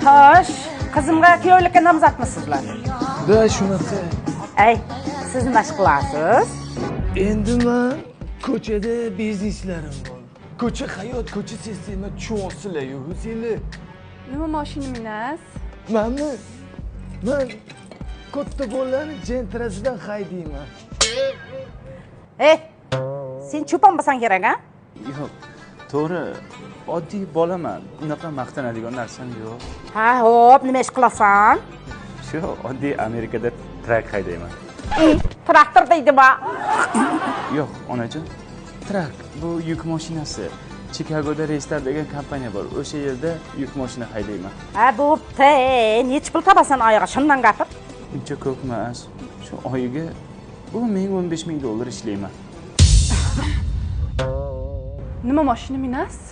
Xo'sh, qizimga kuyovlikka nomzodmisizlar? Da shunaqa. Ay, siz nima ish qilasiz? Endi men ko'chada bizneslarim bor. Ko'cha hayot, ko'cha sistema tushunasizlar-yu, sizlar. Nima mashina minasiz? Men katta bolalarni jentrasidan haydayman. Sen cho'pon bo'lsang kerak, a? Yo'q, to'g'ri, oddiy bolaman. Bunaqa maqtanadigan narsam yo'q. Ha, xo'p, nima ish qilasan? Shu oddiy Amerikada trak haydayman. Traktor deydimi? Yo'q, onajon. Trak bu yuk mashinasi. Chikagoda Restart degan kompaniya bor. O'sha yerda yuk mashina haydayman. Ha, bo'pti. Necha pul topasan oyog'i? Shundan gapir. Uncha ko'p emas. Shu oyiga 10,000-15,000 dollar ishlayman. Nima mashina minasiz?